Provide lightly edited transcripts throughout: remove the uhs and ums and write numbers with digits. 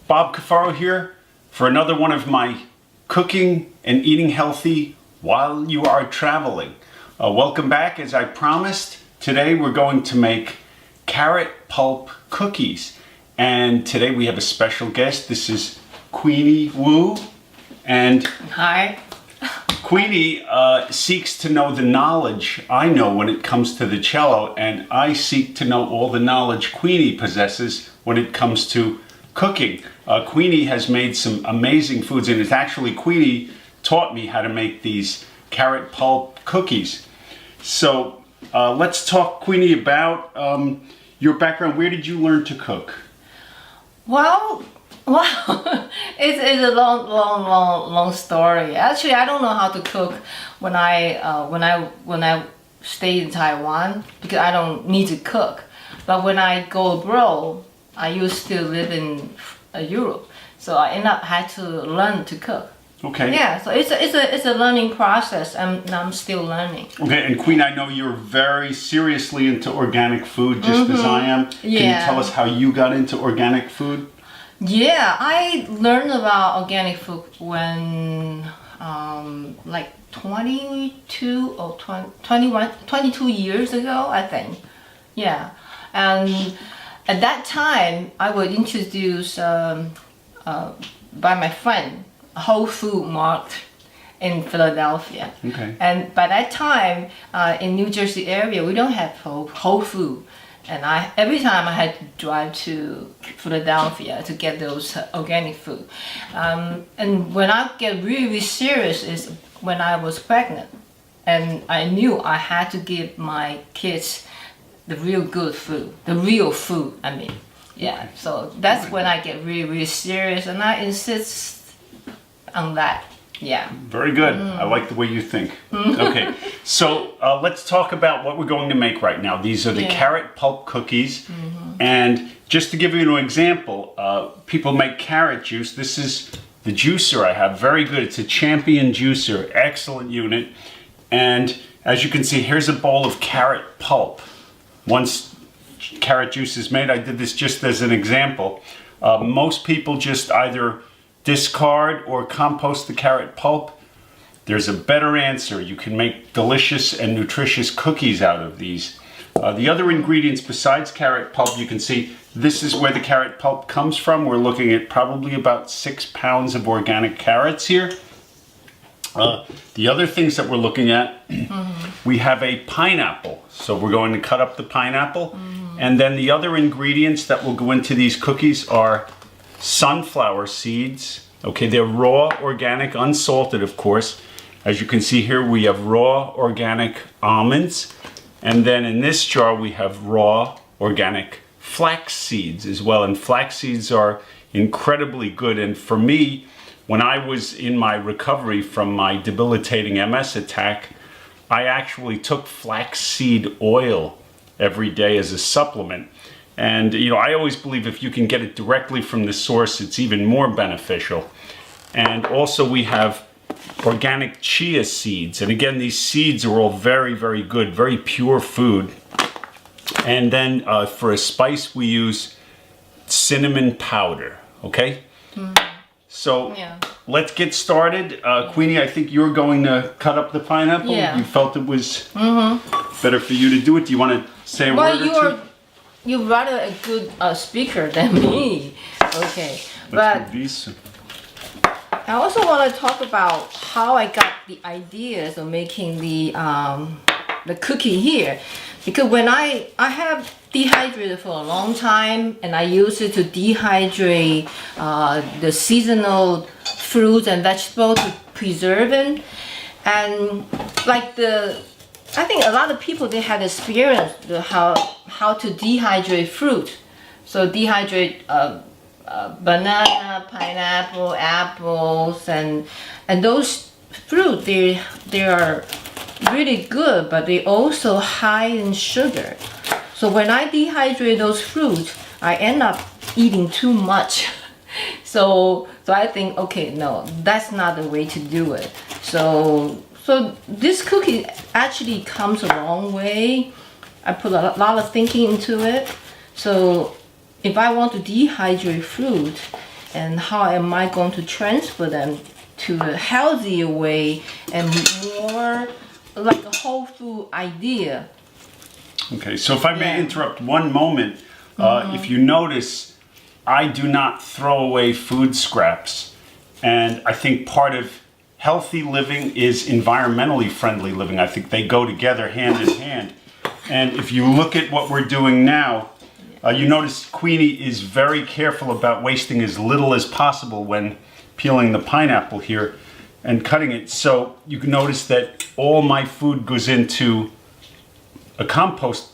Bob Cafaro here for another one of my cooking and eating healthy while you are traveling. Welcome back. As I promised, today we're going to make carrot pulp cookies. And today we have a special guest. This is Queenie Wu. And hi. Queenie seeks to know the knowledge I know when it comes to the cello, and I seek to know all the knowledge Queenie possesses when it comes to cooking. Queenie has made some amazing foods, and it's actually Queenie taught me how to make these carrot pulp cookies. So let's talk, Queenie, about your background. Where did you learn to cook? Well, it's a long story. Actually, I don't know how to cook when I stay in Taiwan because I don't need to cook. But when I go abroad, I used to live in Europe, so I had to learn to cook. Okay. Yeah, so it's a learning process, and I'm still learning. Okay, and Queen, I know you're very seriously into organic food, just as I am. Yeah. Can you tell us how you got into organic food? Yeah, I learned about organic food when like 22 or 22 years ago, I think. Yeah, and at that time I was introduced by my friend Whole Food Mart in Philadelphia. Okay. And by that time in New Jersey area we don't have Whole Food. And every time I had to drive to Philadelphia to get those organic food. And when I get really serious is when I was pregnant. And I knew I had to give my kids the real good food, the real food, I mean. Yeah, so that's when I get really serious, and I insist on that. Yeah. Very good. I like the way you think. Okay, so let's talk about what we're going to make right now. These are the carrot pulp cookies. And just to give you an example, people make carrot juice. This is the juicer I have. Very good. It's a Champion juicer. Excellent unit. And as you can see, here's a bowl of carrot pulp. Once carrot juice is made, I did this just as an example. Most people just either discard or compost the carrot pulp. There's a better answer. You can make delicious and nutritious cookies out of these. The other ingredients besides carrot pulp, you can see this is where the carrot pulp comes from. We're looking at probably about 6 pounds of organic carrots here. The other things that we're looking at, we have a pineapple. So we're going to cut up the pineapple. And then the other ingredients that will go into these cookies are sunflower seeds. Okay, they're raw, organic, unsalted, of course. As you can see here, we have raw, organic almonds. And then in this jar, we have raw, organic flax seeds as well. And flax seeds are incredibly good. And for me, when I was in my recovery from my debilitating MS attack, I actually took flaxseed oil every day as a supplement. And you know, I always believe if you can get it directly from the source, it's even more beneficial. And also we have organic chia seeds. And again, these seeds are all very, very good, very pure food. And then for a spice, we use cinnamon powder, okay? So let's get started. Queenie, I think you're going to cut up the pineapple. Yeah. You felt it was better for you to do it. Do you want to say a word or two? You're rather a good speaker than me. Okay, Let's move these. I also want to talk about how I got the ideas of making the cookie here, because when I have dehydrated for a long time, and I use it to dehydrate the seasonal fruits and vegetables to preserve them, and like I think a lot of people, they had experience how to dehydrate fruit. So dehydrate banana, pineapple, apples, and those fruit, they are really good, but they also high in sugar. So when I dehydrate those fruits, I end up eating too much. So I think, okay, no, that's not the way to do it. So this cookie actually comes a long way. I put a lot of thinking into it. So if I want to dehydrate fruit, and how am I going to transfer them to a healthier way and more like a whole food idea. Okay, so if I may interrupt one moment, if you notice, I do not throw away food scraps. And I think part of healthy living is environmentally friendly living. I think they go together hand in hand. And if you look at what we're doing now, you notice Queenie is very careful about wasting as little as possible when peeling the pineapple here and cutting it. So you can notice that all my food goes into a compost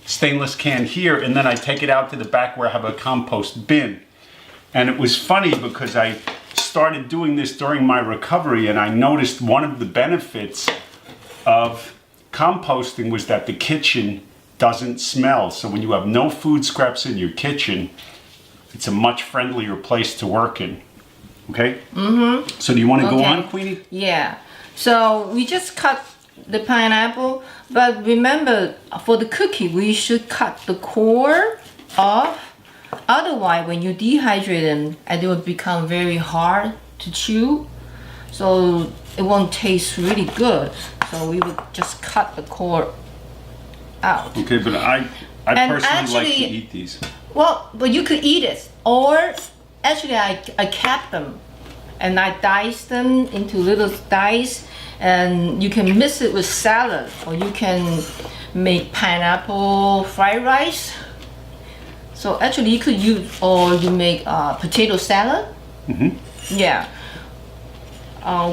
stainless can here, and then I take it out to the back where I have a compost bin. And it was funny because I started doing this during my recovery, and I noticed one of the benefits of composting was that the kitchen doesn't smell. So when you have no food scraps in your kitchen, it's a much friendlier place to work in. Okay? Mm-hmm. So do you want to go on, Queenie? Yeah. So we just cut the pineapple, but remember, for the cookie, we should cut the core off. Otherwise, when you dehydrate them, it will become very hard to chew. So it won't taste really good. So we would just cut the core out. Okay, but I personally actually, like to eat these. Well, but you could eat it. Or actually, I kept them and I diced them into little dice. And you can mix it with salad, or you can make pineapple fried rice. So actually you could use, or you make potato salad. Mm-hmm. Yeah.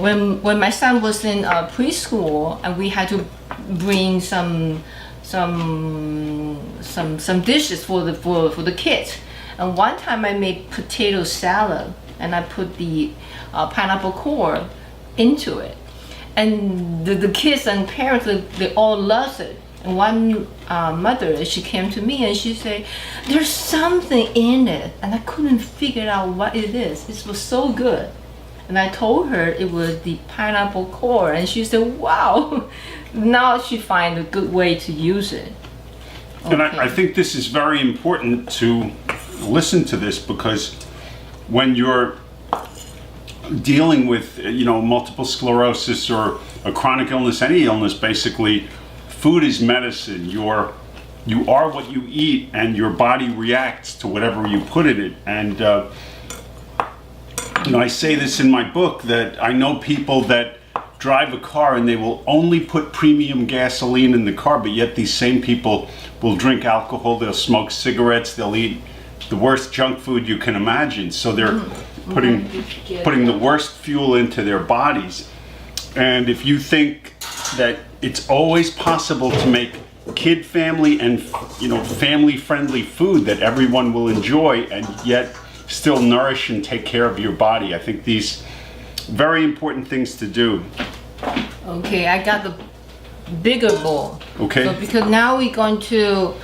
When my son was in preschool, and we had to bring some dishes for the kids. And one time I made potato salad, and I put the pineapple core into it. And the kids and parents, they all loved it. And one mother, she came to me and she said, there's something in it. And I couldn't figure out what it is. It was so good. And I told her it was the pineapple core. And she said, wow. Now she find a good way to use it. Okay. And I think this is very important to listen to this, because when you're dealing with multiple sclerosis or a chronic illness, any illness, basically food is medicine. You are what you eat, and your body reacts to whatever you put in it. And I say this in my book, that I know people that drive a car and they will only put premium gasoline in the car, but yet these same people will drink alcohol, they'll smoke cigarettes, they'll eat the worst junk food you can imagine. So they're putting the worst fuel into their bodies. And if you think that it's always possible to make kid family and family friendly food that everyone will enjoy, and yet still nourish and take care of your body, I think these very important things to do. Okay, I got the bigger bowl. Okay. So because now we're going to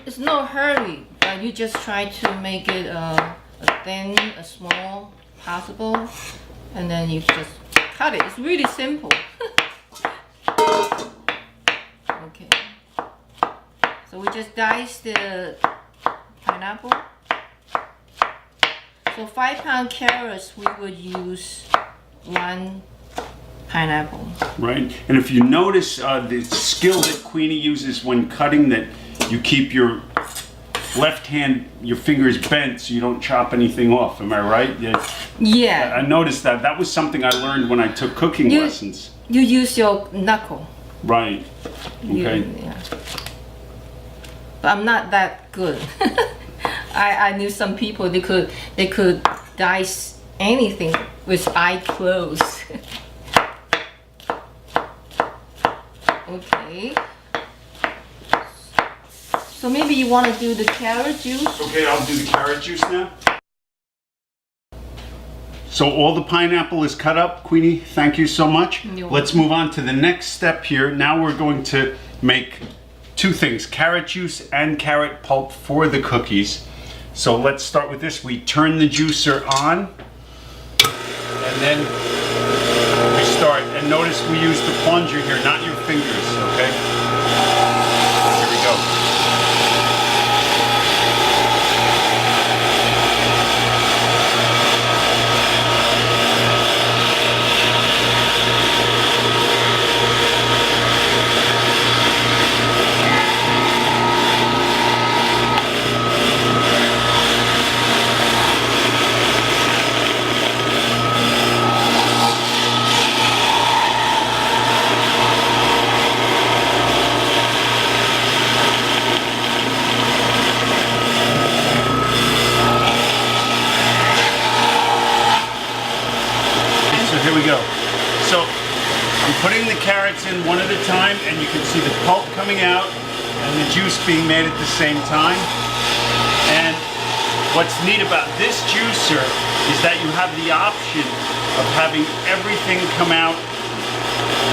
it's no hurry, but you just try to make it thin, as small possible, and then you just cut it. It's really simple. Okay. So we just dice the pineapple. So 5-pound carrots, we would use 1 pineapple. Right. And if you notice the skill that Queenie uses when cutting, that you keep your left hand, your fingers bent so you don't chop anything off. Am I right? Yeah. I noticed that. That was something I learned when I took cooking lessons. You use your knuckle. Right. Okay. Yeah. But I'm not that good. I knew some people, they could dice anything with eyes closed. Okay. So maybe you want to do the carrot juice? Okay, I'll do the carrot juice now. So all the pineapple is cut up, Queenie. Thank you so much. Let's move on to the next step here. Now we're going to make 2 things, carrot juice and carrot pulp for the cookies. So let's start with this. We turn the juicer on, and then we start. And notice we use the plunger here, not your fingers, okay? Here we go. time, and you can see the pulp coming out and the juice being made at the same time. And what's neat about this juicer is that you have the option of having everything come out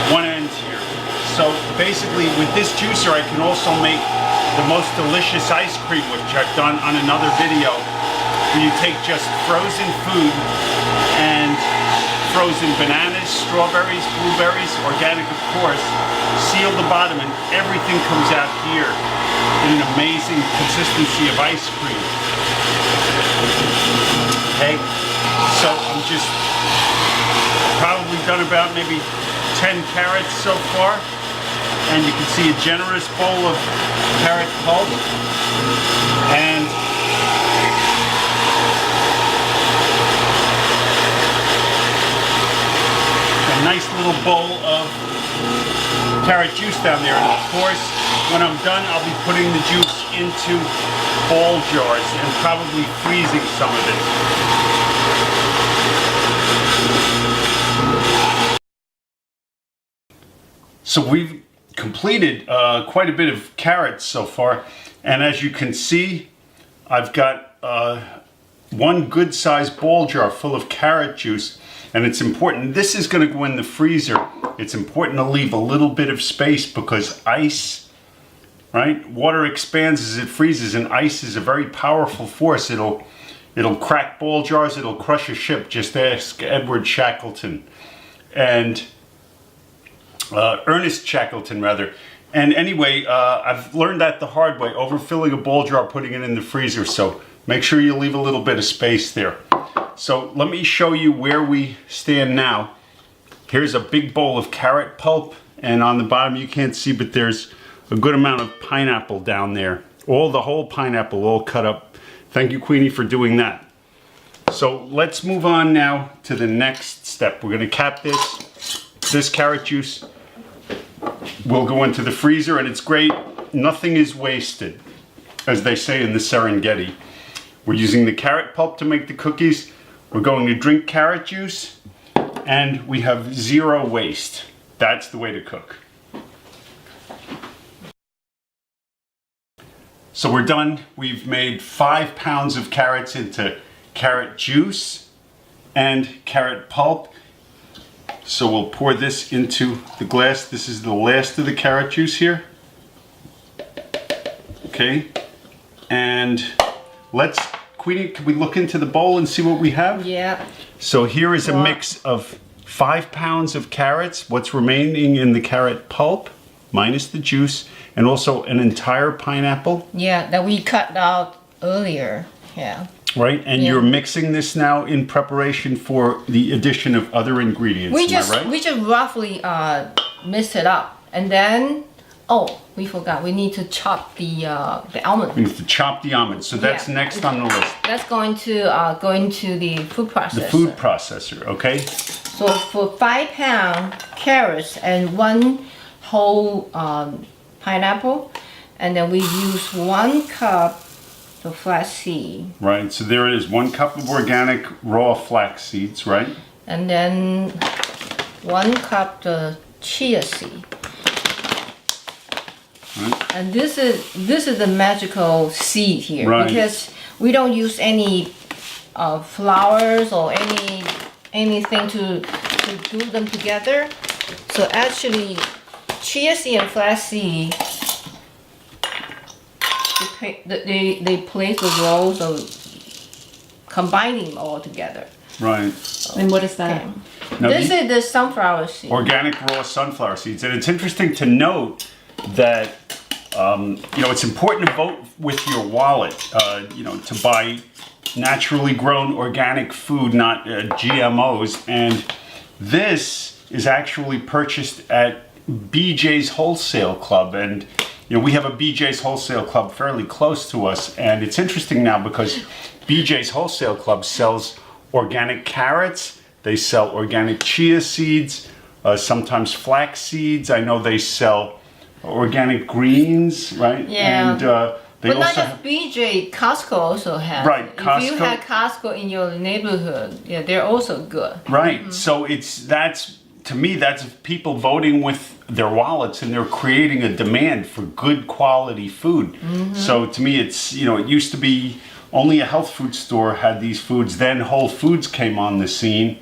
one end here. So basically with this juicer I can also make the most delicious ice cream, which I've done on another video, where you take just frozen food and frozen bananas, strawberries, blueberries, organic of course, seal the bottom, and everything comes out here in an amazing consistency of ice cream. Okay, so I'm just probably done about maybe 10 carrots so far, and you can see a generous bowl of carrot pulp, and a nice little bowl of carrot juice down there. And of course, when I'm done, I'll be putting the juice into ball jars and probably freezing some of it. So we've completed quite a bit of carrots so far, and as you can see, I've got one good sized ball jar full of carrot juice. And it's important, this is going to go in the freezer. It's important to leave a little bit of space because ice, right? Water expands as it freezes, and ice is a very powerful force. It'll crack ball jars, it'll crush a ship. Just ask Edward Shackleton and Ernest Shackleton rather. And anyway, I've learned that the hard way, overfilling a ball jar, putting it in the freezer. So make sure you leave a little bit of space there. So let me show you where we stand now. Here's a big bowl of carrot pulp, and on the bottom you can't see, but there's a good amount of pineapple down there. The whole pineapple all cut up. Thank you, Queenie, for doing that. So let's move on now to the next step. We're going to cap this. This carrot juice will go into the freezer, and it's great. Nothing is wasted, as they say in the Serengeti. We're using the carrot pulp to make the cookies. We're going to drink carrot juice, and we have zero waste. That's the way to cook. So we're done. We've made 5 pounds of carrots into carrot juice and carrot pulp. So we'll pour this into the glass. This is the last of the carrot juice here. Okay, and Queenie, can we look into the bowl and see what we have? Yeah. So here is a mix of 5 pounds of carrots, what's remaining in the carrot pulp, minus the juice, and also an entire pineapple. Yeah, that we cut out earlier. Yeah. Right, and you're mixing this now in preparation for the addition of other ingredients. We am just I right? we just roughly mix it up, and then we forgot, we need to chop the almonds. We need to chop the almonds, so that's next on the list. That's going to go into the food processor. The food processor, okay? So for 5 pound carrots and 1 whole pineapple, and then we use 1 cup of flaxseed. Right, so there it is, 1 cup of organic raw flax seeds, right? And then 1 cup of chia seed. Right. And this is the magical seed here, right, because we don't use any flowers or anything to glue them together. So actually, chia seed and flax seed, they play the roles of combining them all together. Right. And what is that? Okay. Now This is the sunflower seed. Organic raw sunflower seeds. And it's interesting to note that, it's important to vote with your wallet, to buy naturally grown organic food, not GMOs. And this is actually purchased at BJ's Wholesale Club. And we have a BJ's Wholesale Club fairly close to us, and it's interesting now because BJ's Wholesale Club sells organic carrots, they sell organic chia seeds, sometimes flax seeds. I know they sell organic greens, right? Yeah. And they but also not just BJ, Costco also has. Right, If Costco. you have Costco in your neighborhood, they're also good. Right. So that's to me, that's people voting with their wallets, and they're creating a demand for good quality food. So to me, it's, you know, it used to be only a health food store had these foods. Then Whole Foods came on the scene,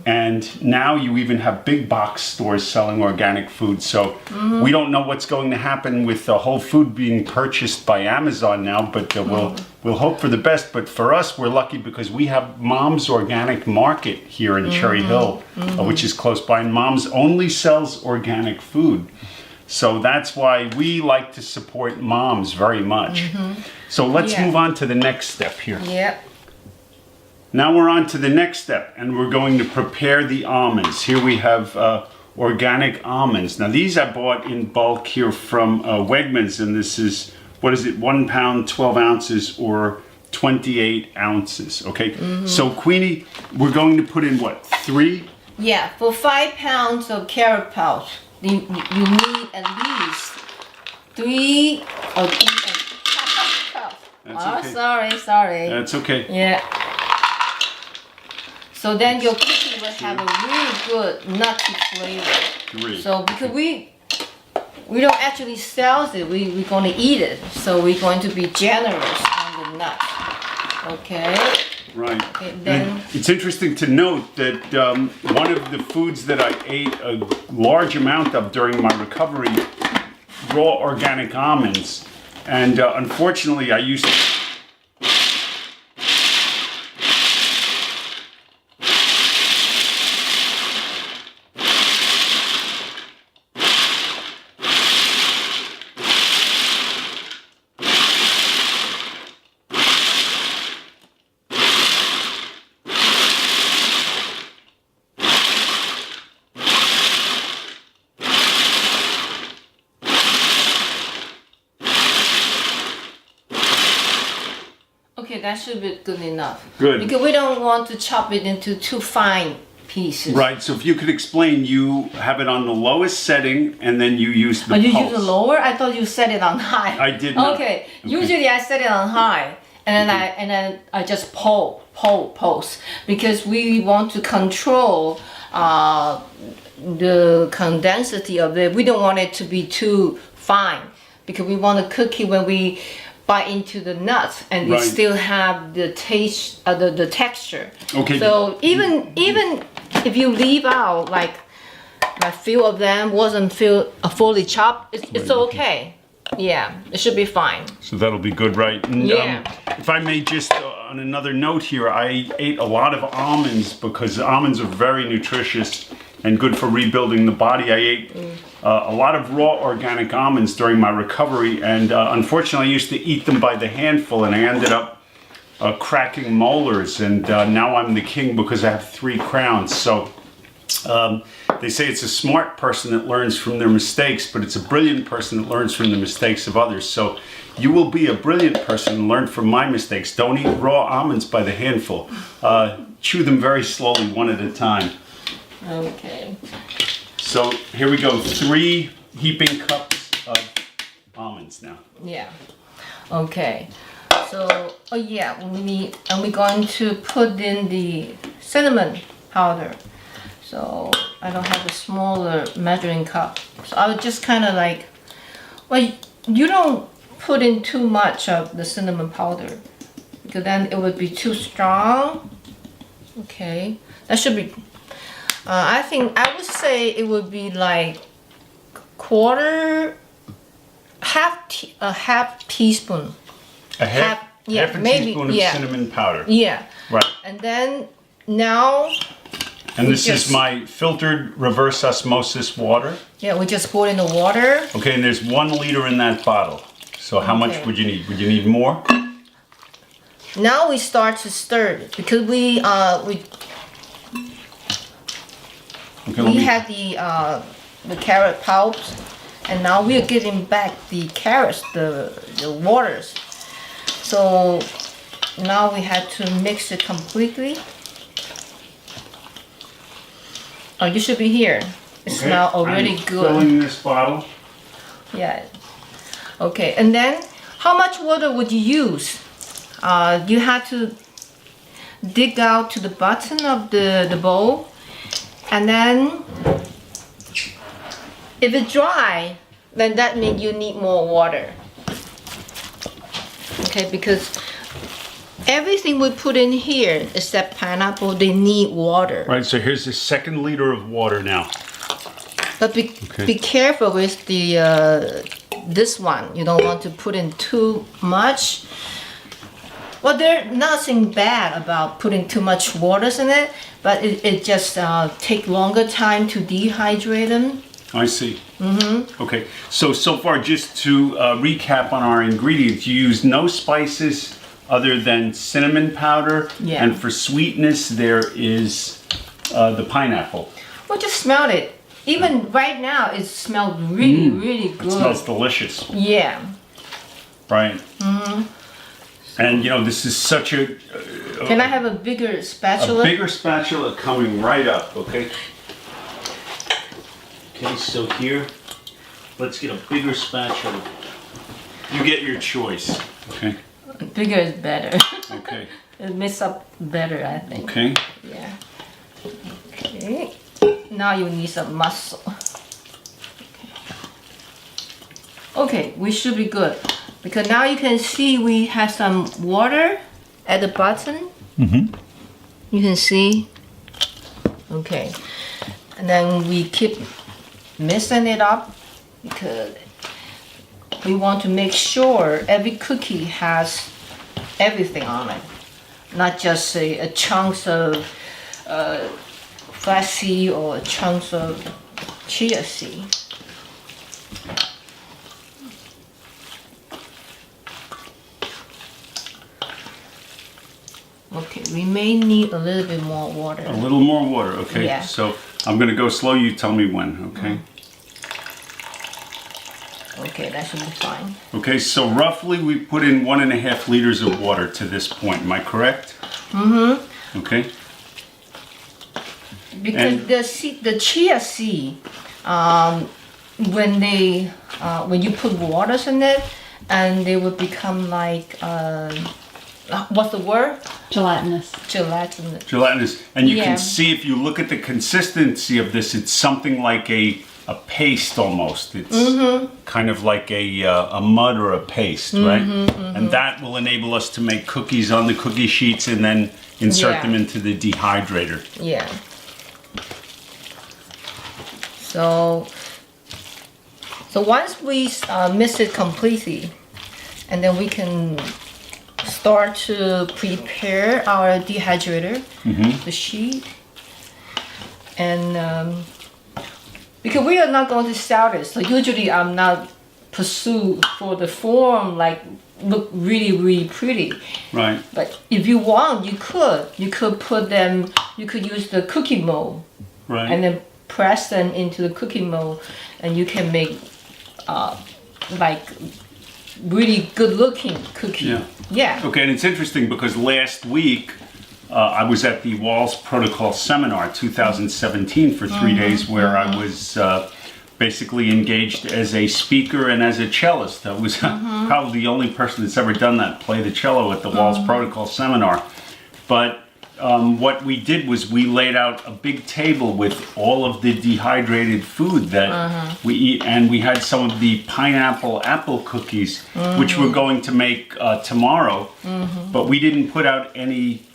and now you even have big box stores selling organic food. So we don't know what's going to happen with the Whole Food being purchased by Amazon now, but we'll hope for the best. But for us, we're lucky because we have Mom's Organic Market here in Cherry Hill, which is close by, and Mom's only sells organic food. So that's why we like to support moms very much. So let's move on to the next step here. Yep. Now we're on to the next step, and we're going to prepare the almonds. Here we have organic almonds. Now these I bought in bulk here from Wegmans, and this is, what is it, 1 pound, 12 ounces, or 28 ounces, okay? So Queenie, we're going to put in what, 3? Yeah, for 5 pounds of carrot pulp, you need at least 3 or 3 and That's okay. Sorry. That's okay. Yeah. So then your cookie will have a really good nutty flavor. 3. So because we don't actually sell it, we're going to eat it. So we're going to be generous on the nuts. Okay. Right. Okay, then And it's interesting to note that one of the foods that I ate a large amount of during my recovery, raw organic almonds, and unfortunately I used to okay, that should be good enough. Good. Because we don't want to chop it into too fine pieces. Right, so if you could explain, you have it on the lowest setting and then you use the Oh, you pulse. use the lower? I thought you set it on high. I did not. Okay. Usually I set it on high, and then I just pulse, because we want to control the condensity of it. We don't want it to be too fine, because we want to cook it when we bite into the nuts, and Right. it still have the taste, the texture. Okay. So even if you leave out like a few of them wasn't fully chopped, it's okay. Yeah, it should be fine. So that'll be good, right? And, Yeah. if I may just, on another note here, I ate a lot of almonds because almonds are very nutritious and good for rebuilding the body. I ate a lot of raw organic almonds during my recovery, and unfortunately I used to eat them by the handful, and I ended up cracking molars, and now I'm the king because I have 3 crowns. So they say it's a smart person that learns from their mistakes, but it's a brilliant person that learns from the mistakes of others. So you will be a brilliant person and learn from my mistakes. Don't eat raw almonds by the handful. Chew them very slowly, one at a time. Okay. So here we go, 3 heaping cups of almonds now. Yeah. Okay. So, oh yeah, we're going to put in the cinnamon powder. So I don't have a smaller measuring cup. So I would just kind of like, well, you don't put in too much of the cinnamon powder, because then it would be too strong. Okay, that should be. I would say it would be like half teaspoon. Half a teaspoon of cinnamon powder. Yeah. Right. And then now. And this is my filtered reverse osmosis water. Yeah, we just pour in the water. Okay, and there's 1 liter in that bottle. So how much would you need? Would you need more? Now we start to stir it, because we had the carrot pulps, and now we are getting back the carrots, the waters. So now we have to mix it completely. Oh, you should be here. It's now already I'm good. Filling this bottle. Yeah. Okay, and then how much water would you use? You have to dig out to the bottom of the bowl, And then if it's dry, then that means you need more water. Okay, because everything we put in here except pineapple, they need water. Right, so here's the 2nd liter of water now. But be careful with the this one. You don't want to put in too much. Well, there's nothing bad about putting too much water in it, but it just take longer time to dehydrate them. I see. Okay, so far, just to recap on our ingredients, you use no spices other than cinnamon powder, Yeah. and for sweetness, there is the pineapple. Well, just smell it. Even right now, it smells really, really good. It smells delicious. Yeah. Right. And you know, this is such a Can I have a bigger spatula? A bigger spatula coming right up, okay? Okay, so here, let's get a bigger spatula. You get your choice, okay? Bigger is better. Okay. It makes up better, I think. Okay. Yeah. Okay. Now you need some muscle. Okay, we should be good. Because now you can see we have some water at the bottom. You can see. Okay. And then we keep mixing it up because we want to make sure every cookie has everything on it. Not just a chunks of flax seed or chunks of chia seed. Okay, we may need a little bit more water. A little more water, okay? Yeah. So I'm gonna go slow, you tell me when, okay? Okay, that should be fine. Okay, so roughly we put in 1.5 liters of water to this point, am I correct? Okay. Because And- the chia seed, when you put waters in it, and they will become like what's the word? Gelatinous. Gelatinous. Gelatinous. And you Yeah. can see if you look at the consistency of this, it's something like a paste almost. It's kind of like a mud or a paste, right? And that will enable us to make cookies on the cookie sheets and then insert Yeah. them into the dehydrator. Yeah. So once we mix it completely, and then we can start to prepare our dehydrator, the sheet, and because we are not going to sell this, so usually I'm not pursue for the form like look really really pretty. Right. But if you want, you could put them. You could use the cookie mold Right. and then press them into the cookie mold, and you can make like really good looking cookie. Yeah. Yeah. Okay, and it's interesting because last week I was at the Walls Protocol Seminar 2017 for 3 days where I was basically engaged as a speaker and as a cellist. I was probably the only person that's ever done that, play the cello at the Walls Protocol Seminar. But what we did was we laid out a big table with all of the dehydrated food that we eat, and we had some of the pineapple apple cookies, which we're going to make tomorrow. But we didn't put out any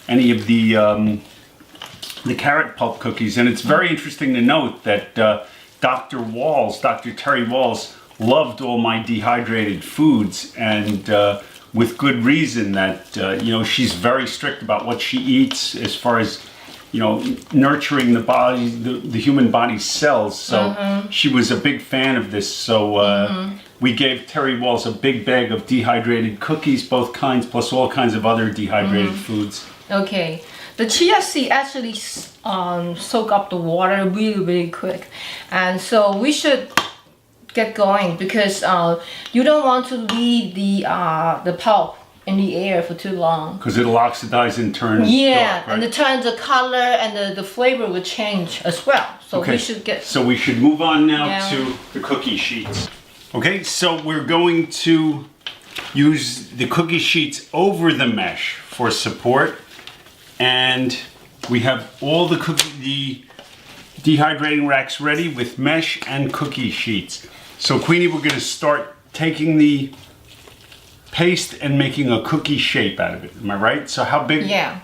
of the carrot pulp cookies, and it's very interesting to note that Dr. Terry Walls, loved all my dehydrated foods, and with good reason. That she's very strict about what she eats as far as nurturing the body, the human body's cells. So she was a big fan of this. So we gave Terry Walls a big bag of dehydrated cookies, both kinds, plus all kinds of other dehydrated foods. Okay. The chia seed actually soak up the water really, really quick, and so we should get going because you don't want to leave the pulp in the air for too long. Because it'll oxidize and turn Yeah, dark, right? and the color and the flavor will change as well. So we should get. So we should move on now Yeah. to the cookie sheets. Okay, so we're going to use the cookie sheets over the mesh for support, and we have all the dehydrating racks ready with mesh and cookie sheets. So Queenie, we're going to start taking the paste and making a cookie shape out of it. Am I right? So how big? Yeah.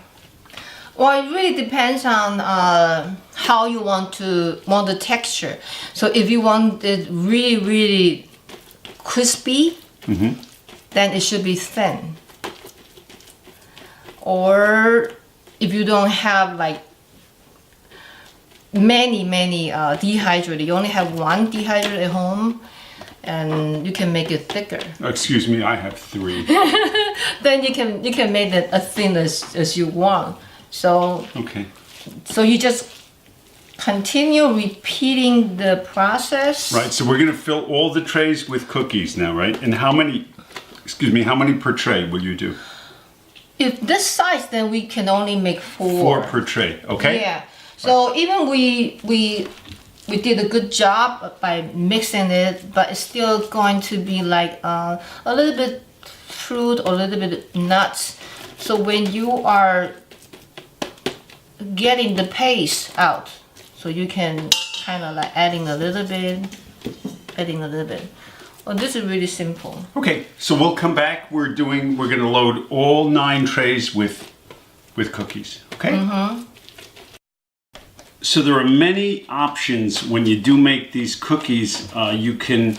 Well, it really depends on how you want the texture. So if you want it really, really crispy, then it should be thin. Or if you don't have like many dehydrated, you only have one dehydrated at home, and you can make it thicker. Excuse me, I have 3. Then you can make it as thin as you want. So Okay. so you just continue repeating the process. Right, so we're going to fill all the trays with cookies now, right? And how many per tray will you do? If this size, then we can only make 4. 4 per tray, okay? Yeah. So even we did a good job by mixing it, but it's still going to be like a little bit fruit or a little bit nuts. So when you are getting the paste out, so you can kind of like adding a little bit. Well, this is really simple. Okay, so we'll come back. We're going to load all 9 trays with cookies, okay? So there are many options when you do make these cookies. You can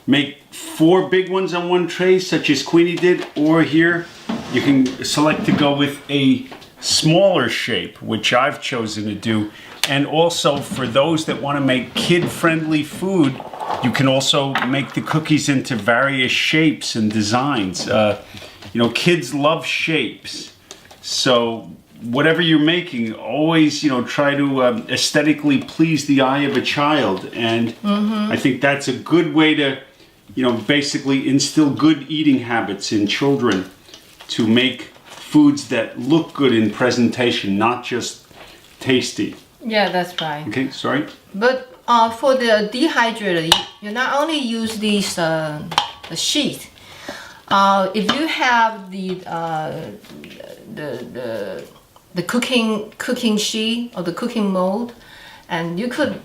make 4 big ones on one tray, such as Queenie did, or here you can select to go with a smaller shape, which I've chosen to do. And also for those that want to make kid-friendly food, you can also make the cookies into various shapes and designs. You know, kids love shapes. So whatever you're making, always, you know, try to aesthetically please the eye of a child. And I think that's a good way to, you know, basically instill good eating habits in children, to make foods that look good in presentation, not just tasty. Yeah, that's right. Okay, sorry. But for the dehydrated, you not only use these the sheet. If you have the cooking sheet or the cooking mold, and you could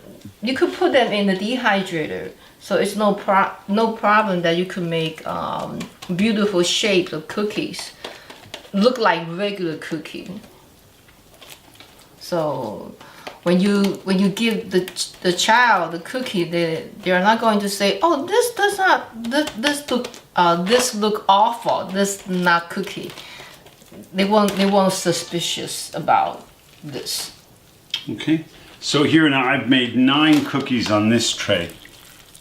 put them in the dehydrator. So it's no problem that you could make beautiful shapes of cookies, look like regular cookie. So when you give the child the cookie, they're not going to say, oh, this look awful, this not cookie. They won't suspicious about this. Okay. So here now I've made 9 cookies on this tray,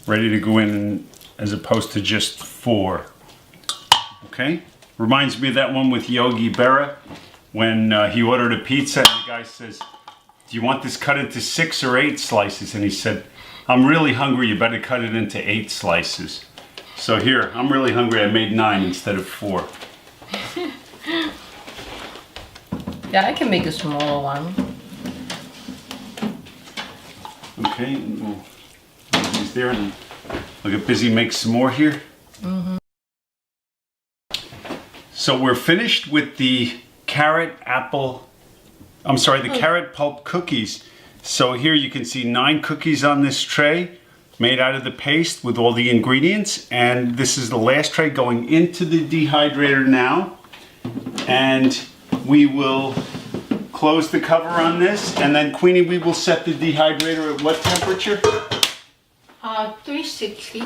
ready to go in, as opposed to just 4. Okay. Reminds me of that one with Yogi Berra when he ordered a pizza and the guy says, do you want this cut into 6 or 8 slices? And he said, I'm really hungry, you better cut it into 8 slices. So here, I'm really hungry, I made 9 instead of 4. Yeah, I can make a smaller one. Okay, we'll leave these there and I'll get busy, make some more here. So we're finished with the carrot pulp cookies. So here you can see 9 cookies on this tray made out of the paste with all the ingredients. And this is the last tray going into the dehydrator now. And we will close the cover on this. And then Queenie, we will set the dehydrator at what temperature? 360.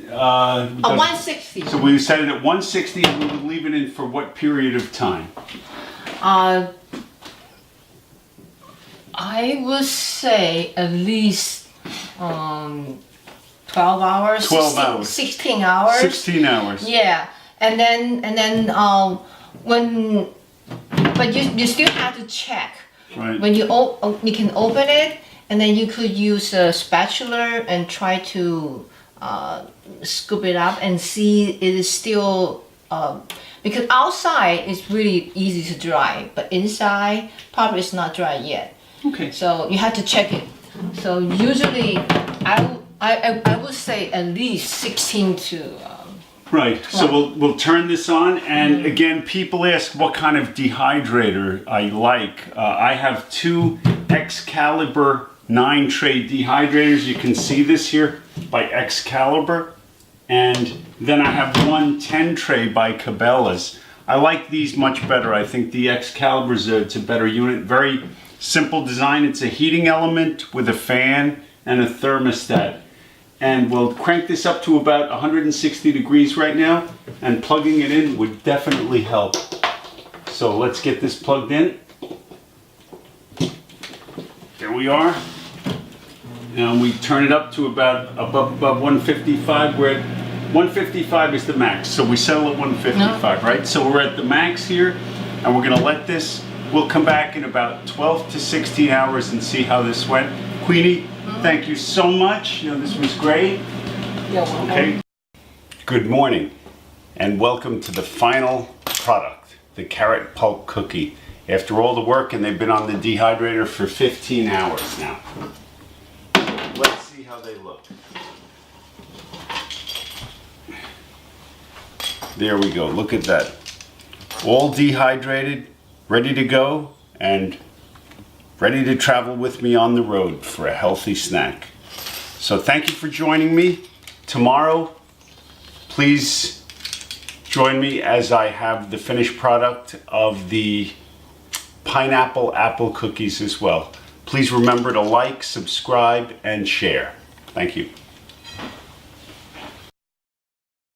160. So we set it at 160 and we would leave it in for what period of time? I would say at least 12 hours. 12 hours. 16 hours. 16 hours. Yeah, and then but you still have to check. Right. When you can open it, and then you could use a spatula and try to scoop it up and see it is still because outside it's really easy to dry, but inside probably it's not dry yet. Okay. So you have to check it. So usually I would say at least 16 to. Right. So we'll turn this on, and again, people ask what kind of dehydrator I like. I have 2 Excalibur 9-tray dehydrators. You can see this here by Excalibur. And then I have one 10-tray by Cabela's. I like these much better. I think the Excalibur's it's a better unit. Very simple design. It's a heating element with a fan and a thermostat. And we'll crank this up to about 160 degrees right now, and plugging it in would definitely help. So let's get this plugged in. There we are. And we turn it up to about above 155. We're at 155 is the max. So we settle at 155, right? So we're at the max here, and we're gonna let this, we'll come back in about 12 to 16 hours and see how this went. Queenie, thank you so much. This was great. You're welcome. Okay. Good morning, and welcome to the final product, the Carrot Pulp cookie. After all the work, and they've been on the dehydrator for 15 hours now. Let's see how they look. There we go, look at that. All dehydrated, ready to go, and ready to travel with me on the road for a healthy snack. So thank you for joining me. Tomorrow, please join me as I have the finished product of the pineapple apple cookies as well. Please remember to like, subscribe, and share. Thank you.